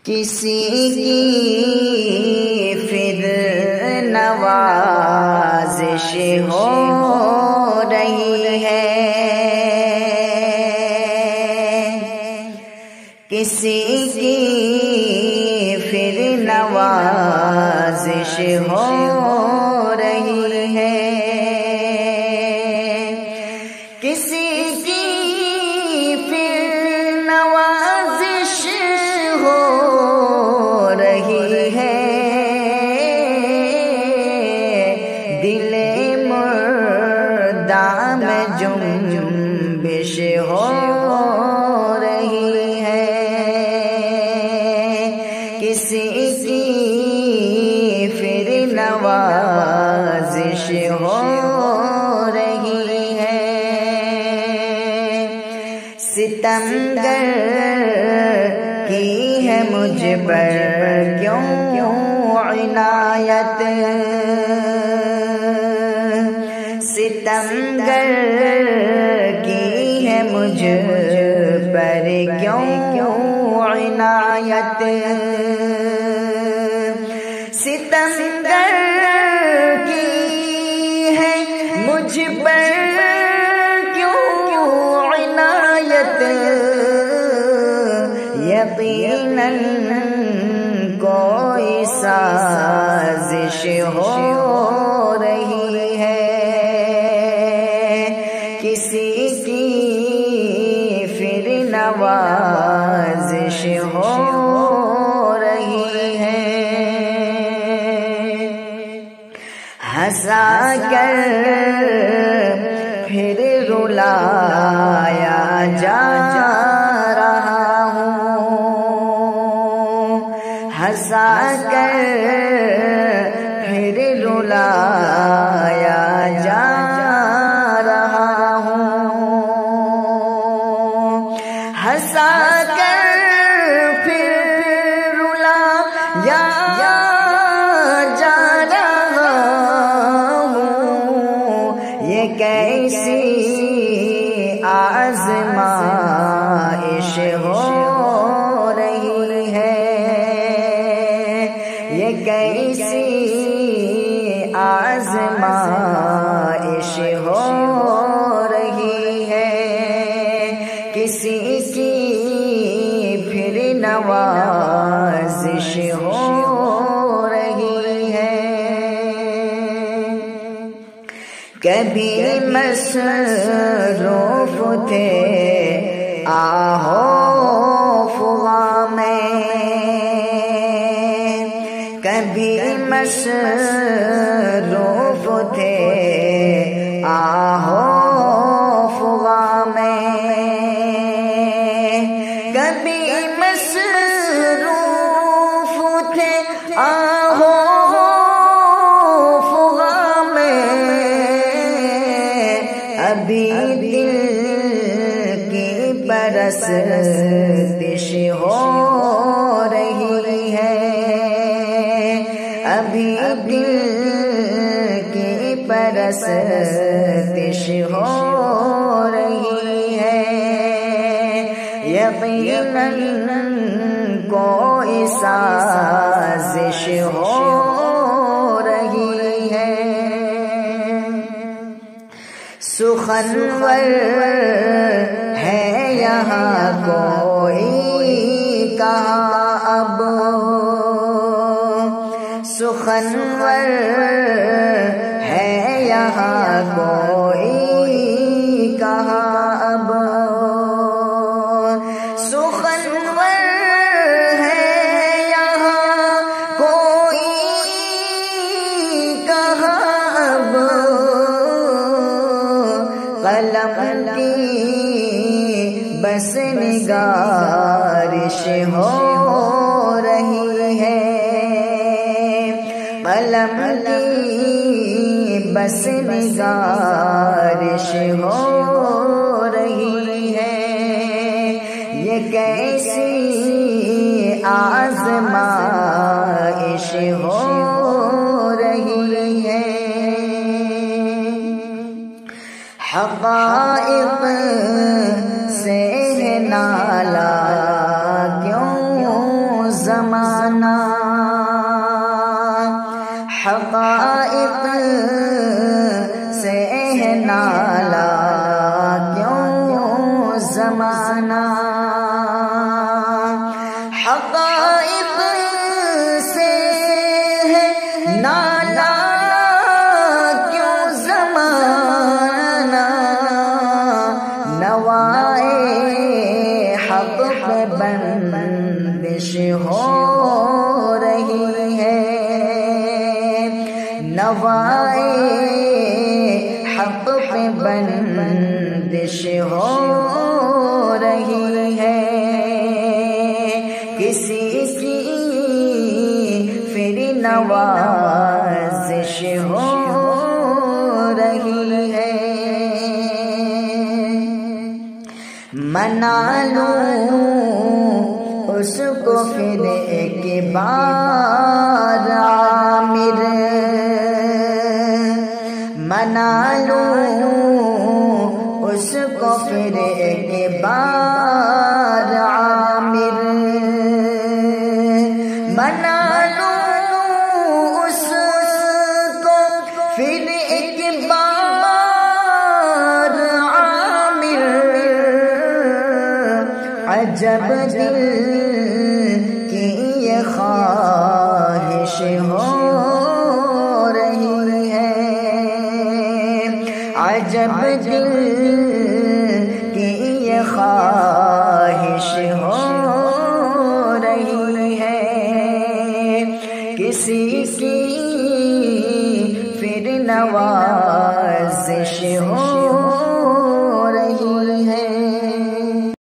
کسی کی پھر نوازش ہو رہی ہے، کسی کی پھر نوازش ہو رہی ہے، کسی کی پھر نوازش ہو رہی ہے، دل مردہ میں جنبش ہو رہی ہے، کسی کی پھر نوازش ہو رہی ہے، ستمگر کی ہے مجھ پر کیوں عنایت، ستمگر کی ہے مجھ پر کیوں عنایت، ستمگر کی ہے مجھ پر کیوں عنایت، یقیناً کوئی سازش ہو رہی ہے، کسی کی پھر نوازش ہو رہی ہے، ہنسا کر پھر رلایا جا رہا ہوں، ہنسا کر پھر رلایا جا رہا ہوں، ہنسا کر پھر رلایا جا رہا ہوں، یہ کیسی آزمائش ہو رہی ہے، یہ کیسی آزمائش ہو رہی ہے، کسی کی پھر نوازش ہو رہی ہے، کبھی مصروف تھے آہو فغاں میں، کبھی مصروف تھے آہو فغاں میں، کبھی مصروف تھے آہو فغاں میں، ابھی دل کی پرستش ہو رہی ہے، ابھی دل کی پرستش ہو رہی ہے، یقیناً کوئی سازش ہو رہی ہے، سخنور ہے یہاں کوئی کہاں اب، سخنور ہے یہاں کوئی کہاں اب، سخنور ہے یہاں کوئی کہاں اب، قلم کی بس نگارش ہو رہی ہے، قلم کی بس نگارش ہو رہی ہے، یہ کیسی آزمائش ہو رہی ہے، حقائق سے نالا کیوں زمانہ حقائق سے ہے نالا کیوں زمانہ حقائق سے ہے نالا کیوں زمانہ نوائے حق پہ بندش ہو رہی ہے نوائے حق پہ بندش ہو رہی ہے کسی کی پھر نوازش ہو رہی ہے منا لوں اس کو پھر ایک بار عامر منا لوں اس کو پھر ایک بار عامر منا لوں اس کو پھر ایک بار عامر عجب دل کی یہ خواہش ہو رہی ہے عجب دل